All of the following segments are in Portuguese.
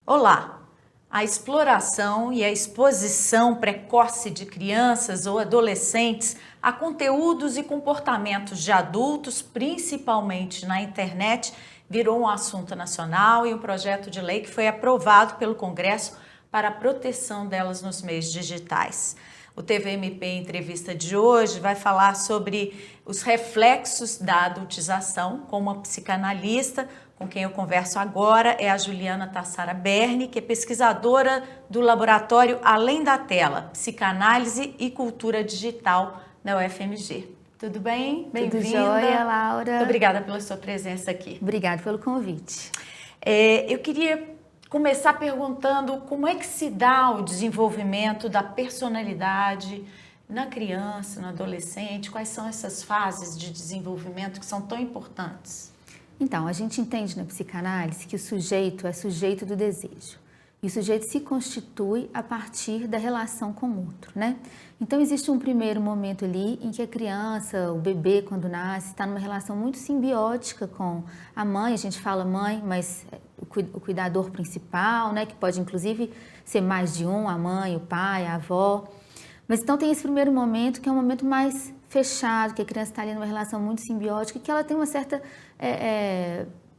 Olá! A exploração e a exposição precoce de crianças ou adolescentes a conteúdos e comportamentos de adultos, principalmente na internet, virou um assunto nacional e um projeto de lei que foi aprovado pelo Congresso para a proteção delas nos meios digitais. O TVMP Entrevista de hoje vai falar sobre os reflexos da adultização com uma psicanalista, com quem eu converso agora, é a Juliana Tassara Berni, que é pesquisadora do laboratório Além da Tela, Psicanálise e Cultura Digital na UFMG. Tudo bem? Bem-vinda. Tudo jóia, Laura. Muito obrigada pela sua presença aqui. Obrigada pelo convite. Eu queria começar perguntando como é que se dá o desenvolvimento da personalidade na criança, no adolescente, quais são essas fases de desenvolvimento que são tão importantes? Então, a gente entende na psicanálise que o sujeito é sujeito do desejo. E o sujeito se constitui a partir da relação com o outro, né? Então, existe um primeiro momento ali em que a criança, o bebê, quando nasce, está numa relação muito simbiótica com a mãe. A gente fala mãe, mas o cuidador principal, né? Que pode, inclusive, ser mais de um, a mãe, o pai, a avó. Mas então tem esse primeiro momento que é um momento mais fechado, que a criança está ali numa relação muito simbiótica e que ela tem uma certa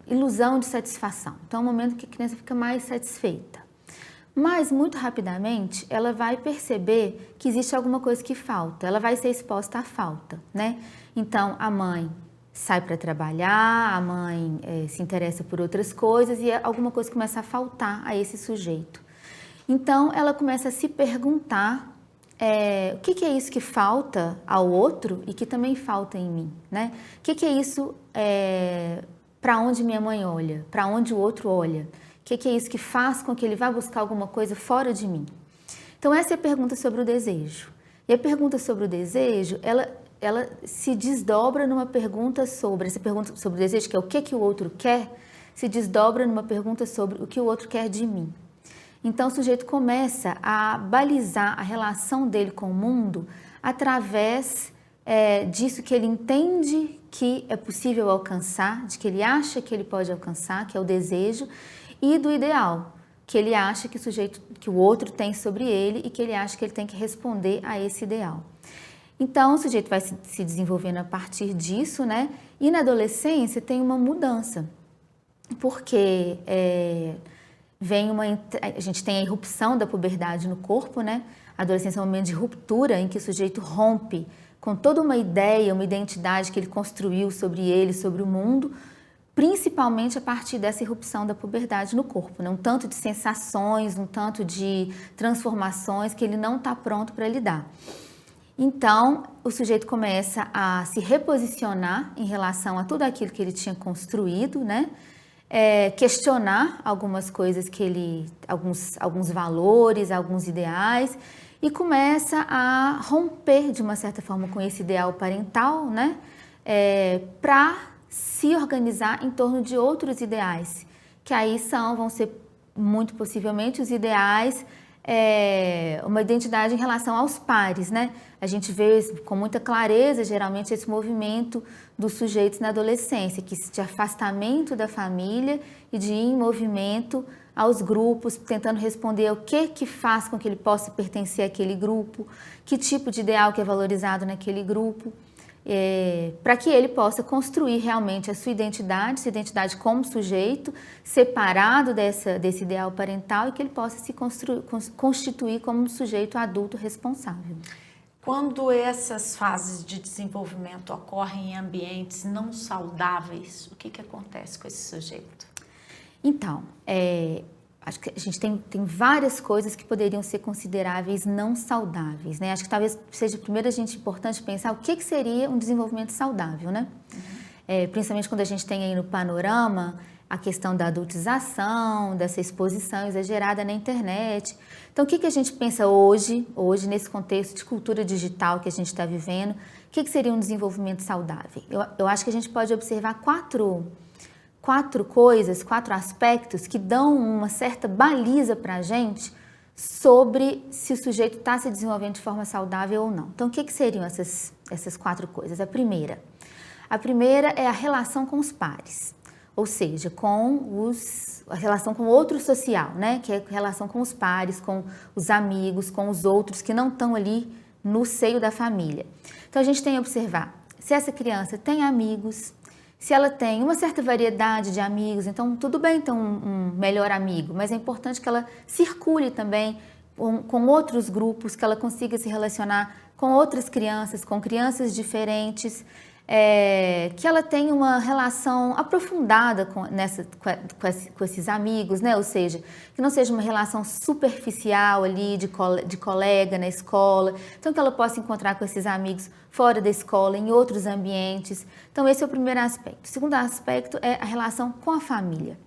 ilusão de satisfação. Então é um momento que a criança fica mais satisfeita. Mas muito rapidamente ela vai perceber que existe alguma coisa que falta, ela vai ser exposta à falta, né? Então a mãe sai para trabalhar, a mãe se interessa por outras coisas e alguma coisa começa a faltar a esse sujeito. Então ela começa a se perguntar o que é isso que falta ao outro e que também falta em mim, né? O que é isso para onde minha mãe olha, para onde o outro olha? O que é isso que faz com que ele vá buscar alguma coisa fora de mim? Então essa é a pergunta sobre o desejo. E a pergunta sobre o desejo, ela se desdobra numa pergunta sobre, essa pergunta sobre o desejo, que é o que o outro quer, se desdobra numa pergunta sobre o que o outro quer de mim. Então o sujeito começa a balizar a relação dele com o mundo através disso que ele entende que é possível alcançar, de que ele acha que ele pode alcançar, que é o desejo, e do ideal, que ele acha que o outro tem sobre ele e que ele acha que ele tem que responder a esse ideal. Então o sujeito vai se desenvolvendo a partir disso, né? E na adolescência tem uma mudança, porque a gente tem a irrupção da puberdade no corpo, né? A adolescência é um momento de ruptura em que o sujeito rompe com toda uma ideia, uma identidade que ele construiu sobre ele, sobre o mundo, principalmente a partir dessa irrupção da puberdade no corpo, né? Um tanto de sensações, um tanto de transformações que ele não está pronto para lidar. Então, o sujeito começa a se reposicionar em relação a tudo aquilo que ele tinha construído, né? Questionar algumas coisas alguns valores, alguns ideais, e começa a romper de uma certa forma com esse ideal parental, né? Para se organizar em torno de outros ideais, que aí vão ser muito possivelmente os ideais, uma identidade em relação aos pares, né? A gente vê com muita clareza, geralmente, esse movimento dos sujeitos na adolescência, de afastamento da família e de ir em movimento aos grupos, tentando responder o que faz com que ele possa pertencer àquele grupo, que tipo de ideal que é valorizado naquele grupo, para que ele possa construir realmente a sua identidade como sujeito, separado desse ideal parental, e que ele possa se constituir como um sujeito adulto responsável. Quando essas fases de desenvolvimento ocorrem em ambientes não saudáveis, o que acontece com esse sujeito? Então, acho que a gente tem várias coisas que poderiam ser consideráveis não saudáveis, né? Acho que talvez seja primeiro importante pensar o que seria um desenvolvimento saudável, né? Principalmente quando a gente tem aí no panorama a questão da adultização, dessa exposição exagerada na internet. Então, o que a gente pensa hoje nesse contexto de cultura digital que a gente está vivendo, o que seria um desenvolvimento saudável? Eu acho que a gente pode observar quatro aspectos que dão uma certa baliza para a gente sobre se o sujeito está se desenvolvendo de forma saudável ou não. Então, o que seriam essas quatro coisas? A primeira é a relação com os pares. ou seja, a relação com o outro social, né? Que é a relação com os pares, com os amigos, com os outros que não estão ali no seio da família. Então a gente tem que observar se essa criança tem amigos, se ela tem uma certa variedade de amigos, então tudo bem ter um melhor amigo, mas é importante que ela circule também com outros grupos, que ela consiga se relacionar com outras crianças, com crianças diferentes, que ela tenha uma relação aprofundada com esses amigos, né? Ou seja, que não seja uma relação superficial ali de colega na escola, então que ela possa encontrar com esses amigos fora da escola, em outros ambientes. Então esse é o primeiro aspecto. O segundo aspecto é a relação com a família.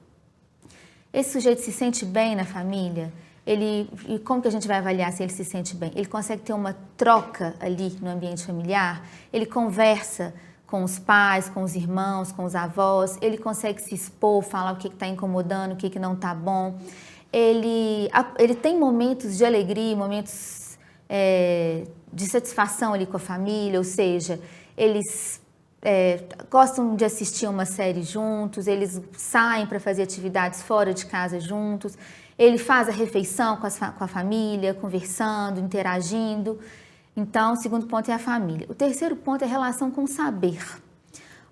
Esse sujeito se sente bem na família? E como que a gente vai avaliar se ele se sente bem? Ele consegue ter uma troca ali no ambiente familiar? Ele conversa com os pais, com os irmãos, com os avós? Ele consegue se expor, falar o que está incomodando, o que não está bom? Ele tem momentos de alegria, momentos de satisfação ali com a família, ou seja, eles gostam de assistir uma série juntos, eles saem para fazer atividades fora de casa juntos, ele faz a refeição com a família, conversando, interagindo. Então, o segundo ponto é a família. O terceiro ponto é a relação com o saber.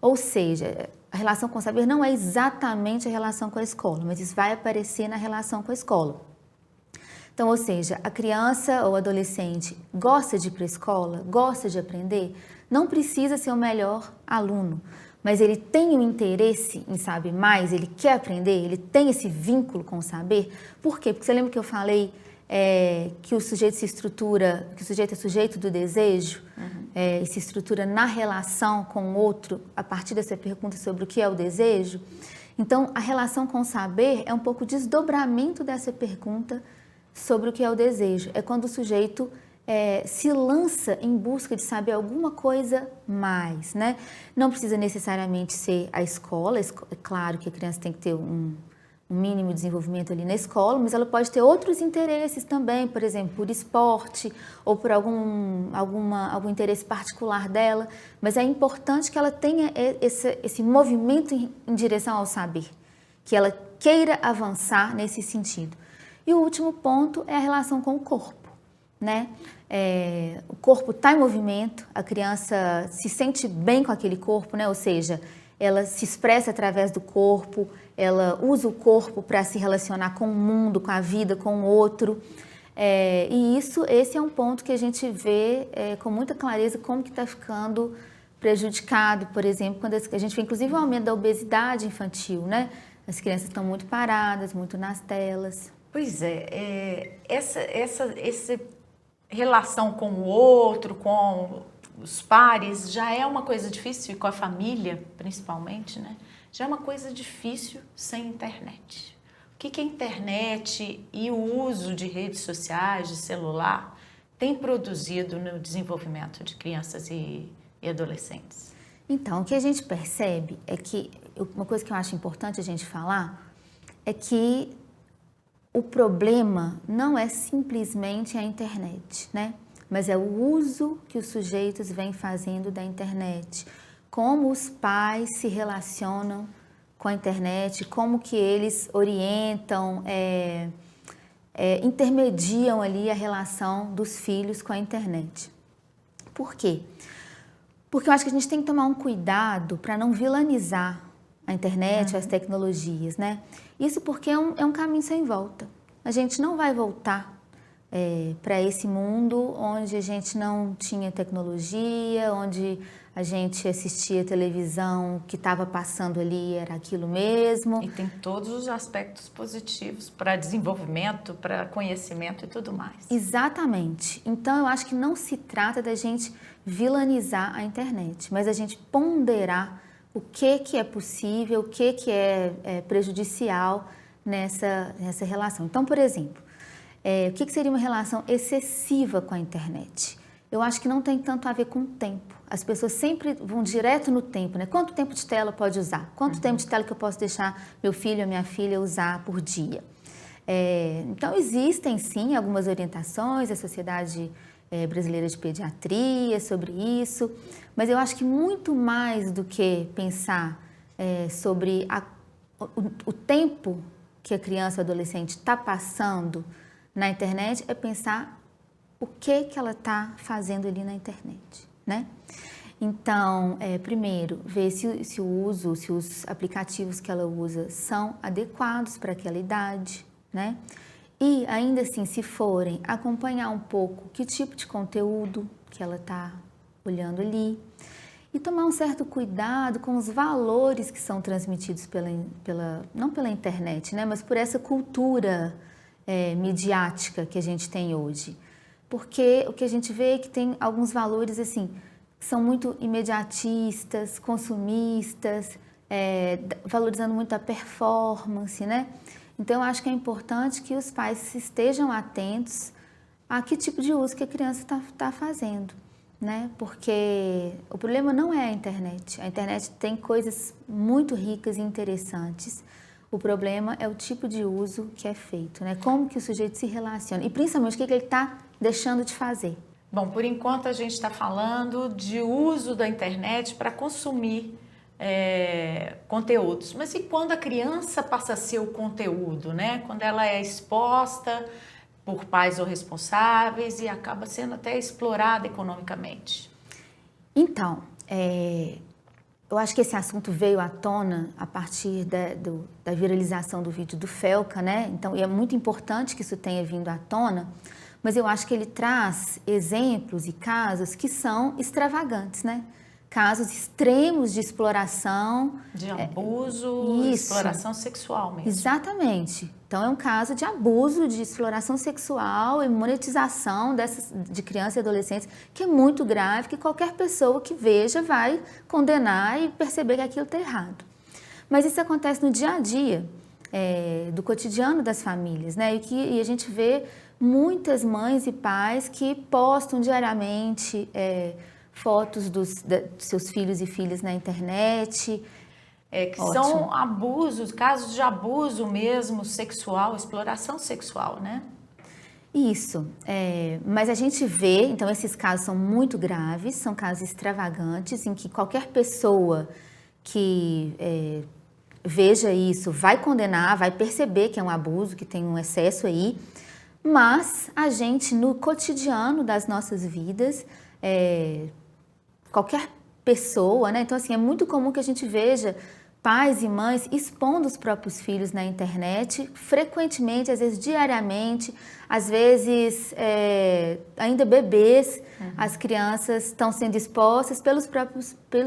Ou seja, a relação com o saber não é exatamente a relação com a escola, mas isso vai aparecer na relação com a escola. Então, ou seja, a criança ou adolescente gosta de ir para a escola, gosta de aprender, não precisa ser o melhor aluno, mas ele tem um interesse em saber mais, ele quer aprender, ele tem esse vínculo com o saber. Por quê? Porque você lembra que eu falei que o sujeito se estrutura, que o sujeito é sujeito do desejo, e se estrutura na relação com o outro, a partir dessa pergunta sobre o que é o desejo? Então, a relação com o saber é um pouco desdobramento dessa pergunta sobre o que é o desejo. É quando o sujeito se lança em busca de saber alguma coisa mais, né? Não precisa necessariamente ser a escola, é claro que a criança tem que ter um mínimo desenvolvimento ali na escola, mas ela pode ter outros interesses também, por exemplo, por esporte ou por algum interesse particular dela, mas é importante que ela tenha esse movimento em direção ao saber, que ela queira avançar nesse sentido. E o último ponto é a relação com o corpo, né? O corpo está em movimento, a criança se sente bem com aquele corpo, né? Ou seja, ela se expressa através do corpo, ela usa o corpo para se relacionar com o mundo, com a vida, com o outro. E esse é um ponto que a gente vê com muita clareza como que está ficando prejudicado, por exemplo, quando a gente vê inclusive o aumento da obesidade infantil, né? As crianças estão muito paradas, muito nas telas. Pois essa relação com o outro, com os pares, já é uma coisa difícil, e com a família, principalmente, né? Já é uma coisa difícil sem internet. O que a internet e o uso de redes sociais, de celular, tem produzido no desenvolvimento de crianças e adolescentes? Então, o que a gente percebe é que, uma coisa que eu acho importante a gente falar, é que o problema não é simplesmente a internet, né? Mas é o uso que os sujeitos vêm fazendo da internet, como os pais se relacionam com a internet, como que eles orientam, intermediam ali a relação dos filhos com a internet. Por quê? Porque eu acho que a gente tem que tomar um cuidado para não vilanizar a internet, as tecnologias, né? Isso porque é um caminho sem volta. A gente não vai voltar para esse mundo onde a gente não tinha tecnologia, onde a gente assistia televisão, que estava passando ali era aquilo mesmo. E tem todos os aspectos positivos para desenvolvimento, para conhecimento e tudo mais. Exatamente. Então, eu acho que não se trata da gente vilanizar a internet, mas a gente ponderar o que é possível, o que é prejudicial nessa relação. Então, por exemplo, o que seria uma relação excessiva com a internet? Eu acho que não tem tanto a ver com o tempo. As pessoas sempre vão direto no tempo, né? Quanto tempo de tela pode usar? Quanto tempo de tela que eu posso deixar meu filho ou minha filha usar por dia? Então, existem sim algumas orientações da Sociedade Brasileira de Pediatria sobre isso, mas eu acho que muito mais do que pensar sobre o tempo que a criança ou adolescente está passando na internet é pensar o que ela está fazendo ali na internet, né? Então, primeiro, ver se os aplicativos que ela usa são adequados para aquela idade, né? E, ainda assim, se forem, acompanhar um pouco que tipo de conteúdo que ela está olhando ali e tomar um certo cuidado com os valores que são transmitidos não pela internet, né? Mas por essa cultura midiática que a gente tem hoje. Porque o que a gente vê é que tem alguns valores, assim, que são muito imediatistas, consumistas, valorizando muito a performance, né? Então, eu acho que é importante que os pais estejam atentos a que tipo de uso que a criança está fazendo, né? Porque o problema não é a internet. A internet tem coisas muito ricas e interessantes. O problema é o tipo de uso que é feito, né? Como que o sujeito se relaciona e, principalmente, o que ele está deixando de fazer. Bom, por enquanto a gente está falando de uso da internet para consumir conteúdos. Mas e quando a criança passa a ser o conteúdo, né? Quando ela é exposta por pais ou responsáveis e acaba sendo até explorada economicamente? Então, eu acho que esse assunto veio à tona a partir da viralização do vídeo do Felca, né? Então, e é muito importante que isso tenha vindo à tona, mas eu acho que ele traz exemplos e casos que são extravagantes, né? Casos extremos de exploração. De abuso, exploração sexual mesmo. Exatamente. Então, é um caso de abuso, de exploração sexual e monetização de crianças e adolescentes, que é muito grave, que qualquer pessoa que veja vai condenar e perceber que aquilo está errado. Mas isso acontece no dia a dia, do cotidiano das famílias, né? E a gente vê muitas mães e pais que postam diariamente fotos dos seus filhos e filhas na internet. Que são abusos, casos de abuso mesmo, sexual, exploração sexual, né? Isso, mas a gente vê, então esses casos são muito graves, são casos extravagantes, em que qualquer pessoa que veja isso vai condenar, vai perceber que é um abuso, que tem um excesso aí, mas a gente, no cotidiano das nossas vidas, qualquer pessoa, né? Então, assim, é muito comum que a gente veja pais e mães expondo os próprios filhos na internet, frequentemente, às vezes diariamente, às vezes ainda bebês, as crianças estão sendo expostas pelos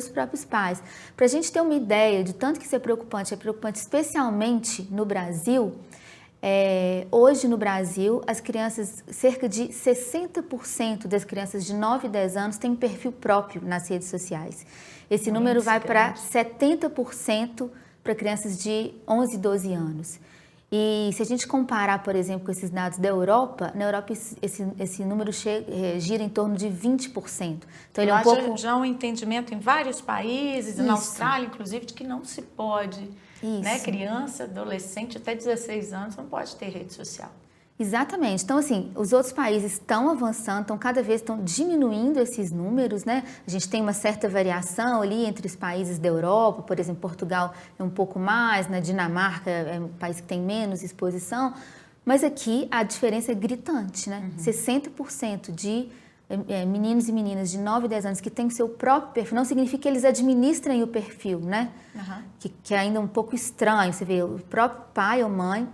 próprios pais. Para a gente ter uma ideia de tanto que isso é preocupante especialmente no Brasil. Hoje no Brasil, as crianças, cerca de 60% das crianças de 9 e 10 anos têm um perfil próprio nas redes sociais. Esse número vai para 70% para crianças de 11 e 12 anos. E se a gente comparar, por exemplo, com esses dados da Europa, na Europa esse número gira em torno de 20%. Então, ele é um pouco... Já há um entendimento em vários países, na Austrália, inclusive, de que não se pode... Né? Criança, adolescente, até 16 anos não pode ter rede social. Exatamente. Então, assim, os outros países estão avançando, cada vez estão diminuindo esses números, né? A gente tem uma certa variação ali entre os países da Europa, por exemplo, Portugal é um pouco mais, na Dinamarca é um país que tem menos exposição, mas aqui a diferença é gritante, né? 60% de meninos e meninas de 9 e 10 anos que têm o seu próprio perfil, não significa que eles administrem o perfil, né? Que é ainda um pouco estranho. Você vê, o próprio pai ou mãe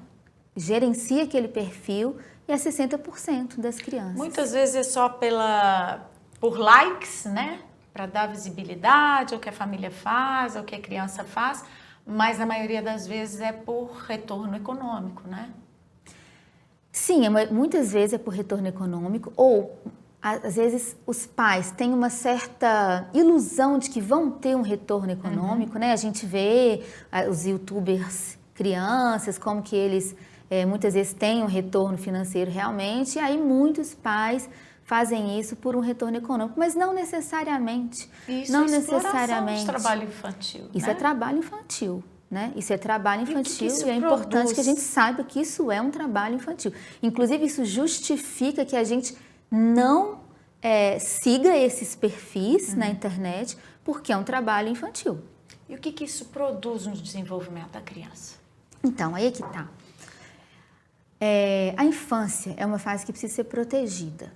gerencia aquele perfil e é 60% das crianças. Muitas vezes é só por likes, né? Para dar visibilidade ao que a família faz, ao que a criança faz, mas na maioria das vezes é por retorno econômico, né? Sim, muitas vezes é por retorno econômico ou... Às vezes os pais têm uma certa ilusão de que vão ter um retorno econômico, né? A gente vê os youtubers crianças, como que eles muitas vezes têm um retorno financeiro realmente, e aí muitos pais fazem isso por um retorno econômico, mas não necessariamente. Isso não é necessariamente. De trabalho infantil, Isso né? É trabalho infantil. Né? Isso é trabalho infantil e é produz? Importante que a gente saiba que isso é um trabalho infantil. Inclusive, isso justifica que a gente não siga esses perfis na internet, porque é um trabalho infantil. E o que isso produz no desenvolvimento da criança? Então, aí é que tá. A infância é uma fase que precisa ser protegida.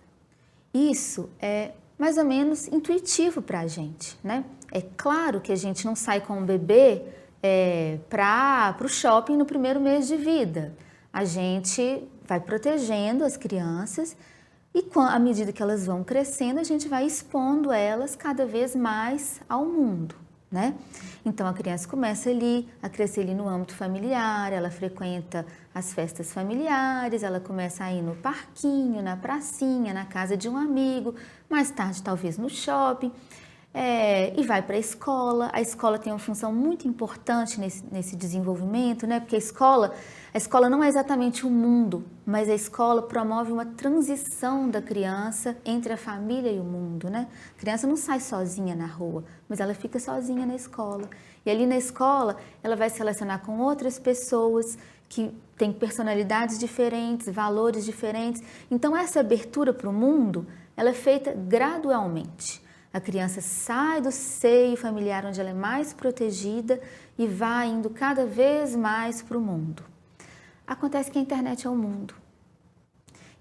Isso é mais ou menos intuitivo para a gente, né? É claro que a gente não sai com o bebê para o shopping no primeiro mês de vida. A gente vai protegendo as crianças e à medida que elas vão crescendo, a gente vai expondo elas cada vez mais ao mundo, né? Então a criança começa ali a crescer ali no âmbito familiar, ela frequenta as festas familiares, ela começa a ir no parquinho, na pracinha, na casa de um amigo, mais tarde talvez no shopping, e vai para a escola. A escola tem uma função muito importante nesse desenvolvimento, né? Porque a escola não é exatamente o mundo, mas a escola promove uma transição da criança entre a família e o mundo, né? A criança não sai sozinha na rua, mas ela fica sozinha na escola. E ali na escola, ela vai se relacionar com outras pessoas que têm personalidades diferentes, valores diferentes. Então, essa abertura para o mundo, ela é feita gradualmente. A criança sai do seio familiar onde ela é mais protegida e vai indo cada vez mais para o mundo. Acontece que a internet é o mundo.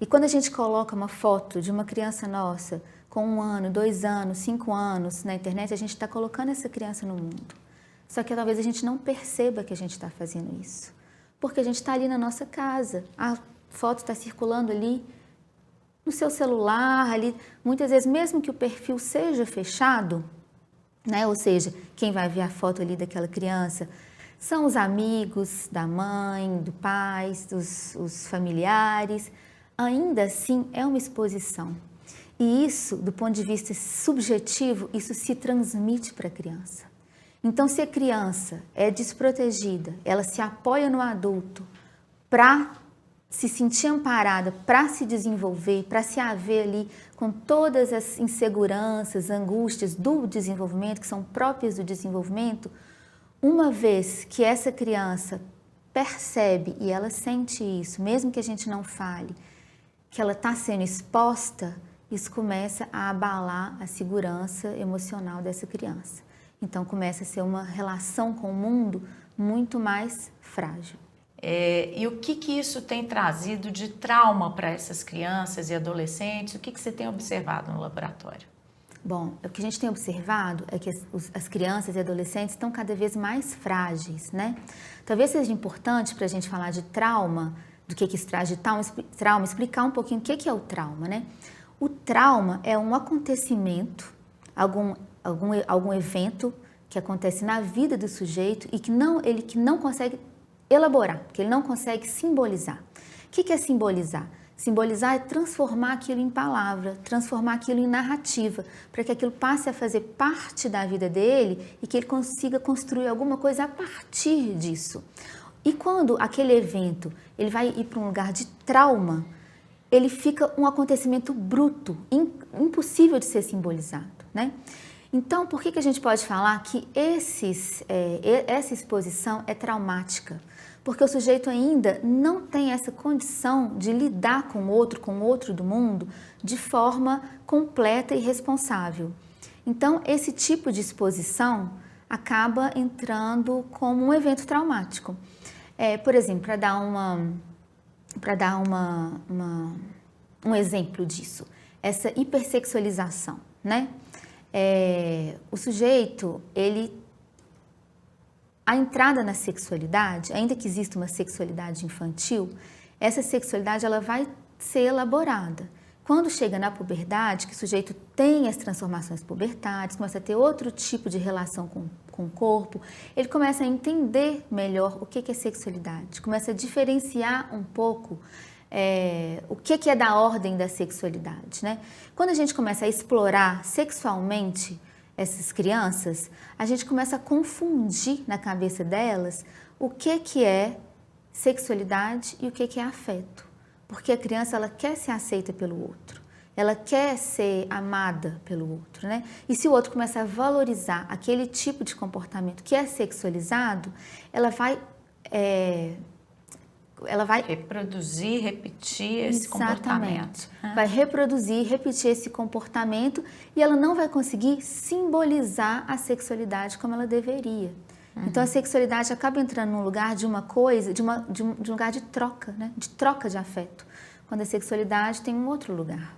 E quando a gente coloca uma foto de uma criança nossa com 1 ano, 2 anos, 5 anos na internet, a gente está colocando essa criança no mundo. Só que talvez a gente não perceba que a gente está fazendo isso. Porque a gente está ali na nossa casa, a foto está circulando ali no seu celular, ali, muitas vezes, mesmo que o perfil seja fechado, né? Ou seja, quem vai ver a foto ali daquela criança são os amigos da mãe, do pai, os familiares. Ainda assim, é uma exposição. E isso, do ponto de vista subjetivo, isso se transmite para a criança. Então, se a criança é desprotegida, ela se apoia no adulto para se sentir amparada, para se desenvolver, para se haver ali com todas as inseguranças, angústias do desenvolvimento, que são próprias do desenvolvimento, uma vez que essa criança percebe e ela sente isso, mesmo que a gente não fale, que ela está sendo exposta, isso começa a abalar a segurança emocional dessa criança. Então começa a ser uma relação com o mundo muito mais frágil. E o que isso tem trazido de trauma para essas crianças e adolescentes? O que você tem observado no laboratório? Bom, o que a gente tem observado é que as crianças e adolescentes estão cada vez mais frágeis, né? Talvez seja importante para a gente falar de trauma, do que isso traz de trauma, explicar um pouquinho o que é o trauma, né? O trauma é um acontecimento, algum evento que acontece na vida do sujeito e que não consegue elaborar, que ele não consegue simbolizar. O que é simbolizar? Simbolizar é transformar aquilo em palavra, transformar aquilo em narrativa, para que aquilo passe a fazer parte da vida dele e que ele consiga construir alguma coisa a partir disso. E quando aquele evento ele vai ir para um lugar de trauma, ele fica um acontecimento bruto, impossível de ser simbolizado, né? Então, por que a gente pode falar que essa exposição é traumática? Porque o sujeito ainda não tem essa condição de lidar com o outro do mundo, de forma completa e responsável. Então, esse tipo de exposição acaba entrando como um evento traumático. Por exemplo, para dar um exemplo disso, essa hipersexualização, né? O sujeito, a entrada na sexualidade, ainda que exista uma sexualidade infantil, essa sexualidade ela vai ser elaborada. Quando chega na puberdade, que o sujeito tem as transformações pubertárias, começa a ter outro tipo de relação com o corpo, ele começa a entender melhor o que é sexualidade, começa a diferenciar um pouco o que é da ordem da sexualidade, né? Quando a gente começa a explorar sexualmente essas crianças, a gente começa a confundir na cabeça delas o que é sexualidade e o que é afeto. Porque a criança ela quer ser aceita pelo outro, ela quer ser amada pelo outro, né? E se o outro começa a valorizar aquele tipo de comportamento que é sexualizado, ela vai ela vai reproduzir, repetir esse comportamento. Vai reproduzir, repetir esse comportamento e ela não vai conseguir simbolizar a sexualidade como ela deveria. Então a sexualidade acaba entrando num lugar de uma coisa, de um lugar de troca, né? De troca de afeto, quando a sexualidade tem um outro lugar.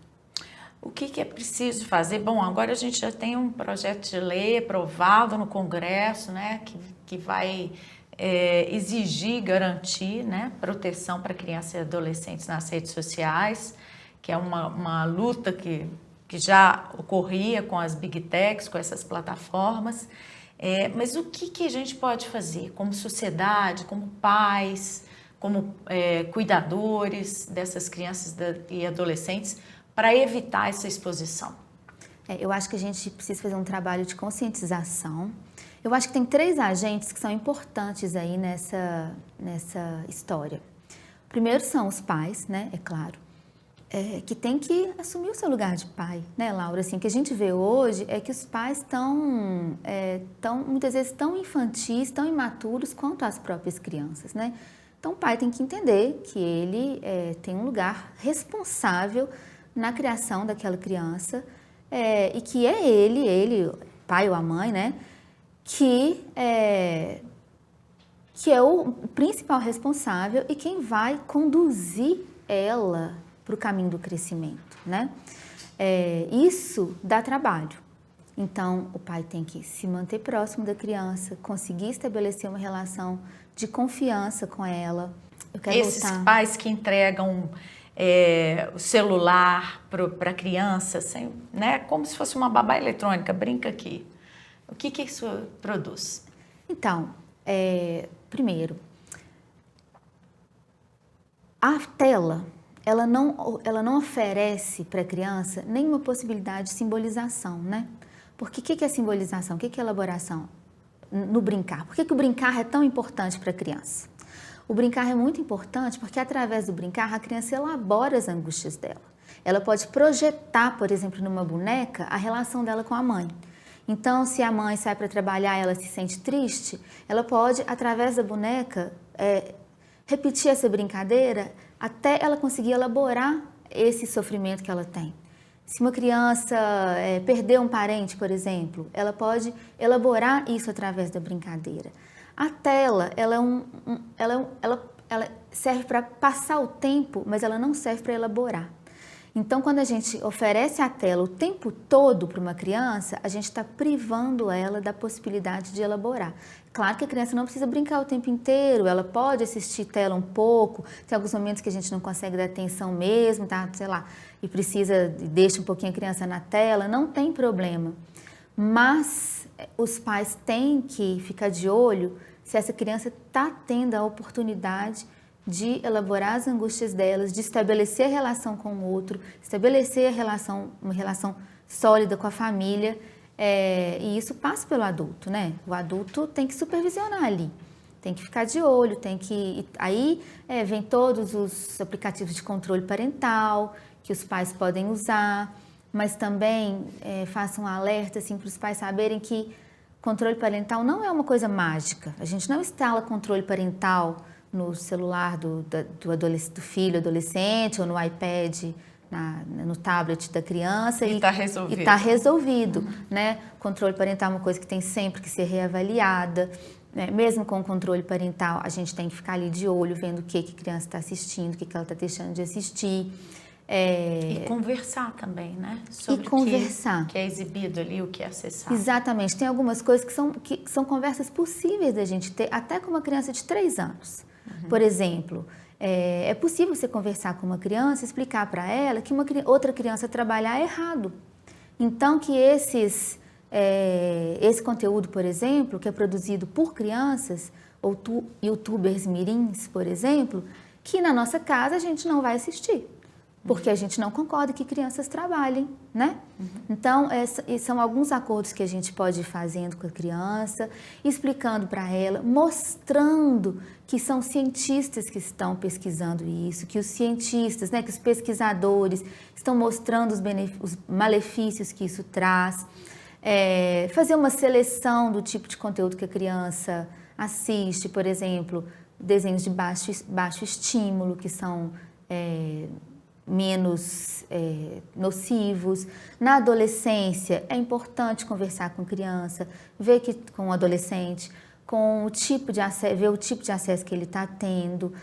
O que é preciso fazer? Bom, agora a gente já tem um projeto de lei aprovado no Congresso, né? Que vai exigir, garantir, né, proteção para crianças e adolescentes nas redes sociais, que é uma luta que já ocorria com as Big Techs, com essas plataformas. Mas o que a gente pode fazer como sociedade, como pais, como cuidadores dessas crianças e adolescentes para evitar essa exposição? Eu acho que a gente precisa fazer um trabalho de conscientização. Eu acho que tem 3 agentes que são importantes aí nessa história. Primeiro são os pais, né? É claro. Que tem que assumir o seu lugar de pai, né, Laura? Assim, o que a gente vê hoje é que os pais estão muitas vezes tão infantis, tão imaturos quanto as próprias crianças, né? Então o pai tem que entender que ele tem um lugar responsável na criação daquela criança e que é ele, pai ou a mãe, né, que é o principal responsável e quem vai conduzir ela para o caminho do crescimento, né? Isso dá trabalho. Então, o pai tem que se manter próximo da criança, conseguir estabelecer uma relação de confiança com ela. Eu quero Esses pais que entregam o celular para a criança, assim, né? Como se fosse uma babá eletrônica, brinca aqui. O que isso produz? Então, primeiro, a tela, ela não oferece para a criança nenhuma possibilidade de simbolização, né? Porque o que é simbolização? O que é elaboração? No brincar. Por que o brincar é tão importante para a criança? O brincar é muito importante porque através do brincar a criança elabora as angústias dela. Ela pode projetar, por exemplo, numa boneca, a relação dela com a mãe. Então, se a mãe sai para trabalhar e ela se sente triste, ela pode, através da boneca, repetir essa brincadeira até ela conseguir elaborar esse sofrimento que ela tem. Se uma criança perdeu um parente, por exemplo, ela pode elaborar isso através da brincadeira. A tela, ela serve para passar o tempo, mas ela não serve para elaborar. Então, quando a gente oferece a tela o tempo todo para uma criança, a gente está privando ela da possibilidade de elaborar. Claro que a criança não precisa brincar o tempo inteiro, ela pode assistir tela um pouco, tem alguns momentos que a gente não consegue dar atenção mesmo, tá? Sei lá, e deixa um pouquinho a criança na tela, não tem problema. Mas os pais têm que ficar de olho se essa criança está tendo a oportunidade de elaborar as angústias delas, de estabelecer relação com o outro, estabelecer uma relação sólida com a família, e isso passa pelo adulto, né? O adulto tem que supervisionar ali, tem que ficar de olho, aí vem todos os aplicativos de controle parental que os pais podem usar, mas também faça um alerta assim, para os pais saberem que controle parental não é uma coisa mágica, a gente não instala controle parental no celular do filho, adolescente, ou no iPad, no tablet da criança. E está resolvido. E está resolvido, né? Controle parental é uma coisa que tem sempre que ser reavaliada, né? Mesmo com o controle parental, a gente tem que ficar ali de olho, vendo o que a criança está assistindo, o que ela está deixando de assistir. E conversar também, né? Sobre o que é exibido ali, o que é acessado. Exatamente. Tem algumas coisas que são conversas possíveis da gente ter, até com uma criança de 3 anos. Por exemplo, é possível você conversar com uma criança, explicar para ela que outra criança trabalhar é errado. Então, que esse conteúdo, por exemplo, que é produzido por crianças, ou youtubers mirins, por exemplo, que na nossa casa a gente não vai assistir. Porque a gente não concorda que crianças trabalhem, né? Então, são alguns acordos que a gente pode ir fazendo com a criança, explicando para ela, mostrando que são cientistas que estão pesquisando isso, que os cientistas, né, que os pesquisadores estão mostrando os malefícios que isso traz. Fazer uma seleção do tipo de conteúdo que a criança assiste, por exemplo, desenhos de baixo estímulo, que são menos nocivos. Na adolescência, é importante conversar com criança, ver com o adolescente, com o tipo de acesso, ver o tipo de acesso que ele está tendo,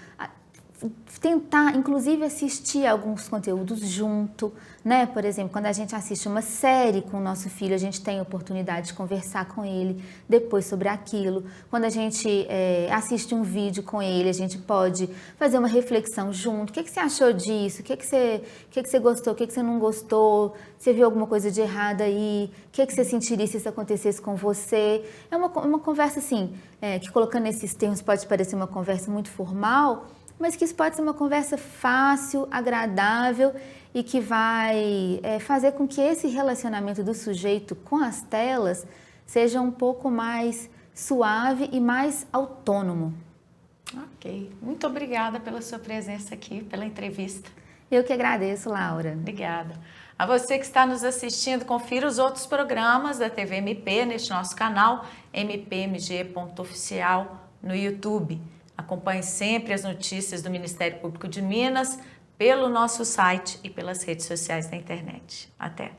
tentar, inclusive, assistir alguns conteúdos junto, né? Por exemplo, quando a gente assiste uma série com o nosso filho, a gente tem a oportunidade de conversar com ele depois sobre aquilo. Quando a gente assiste um vídeo com ele, a gente pode fazer uma reflexão junto. O que você achou disso? O que você gostou? O que você não gostou? Você viu alguma coisa de errado aí? O que você sentiria se isso acontecesse com você? É uma conversa, assim, que colocando esses termos pode parecer uma conversa muito formal, mas que isso pode ser uma conversa fácil, agradável e que vai fazer com que esse relacionamento do sujeito com as telas seja um pouco mais suave e mais autônomo. Ok. Muito obrigada pela sua presença aqui, pela entrevista. Eu que agradeço, Laura. Obrigada. A você que está nos assistindo, confira os outros programas da TV MP neste nosso canal, mpmg.oficial no YouTube. Acompanhe sempre as notícias do Ministério Público de Minas pelo nosso site e pelas redes sociais da internet. Até!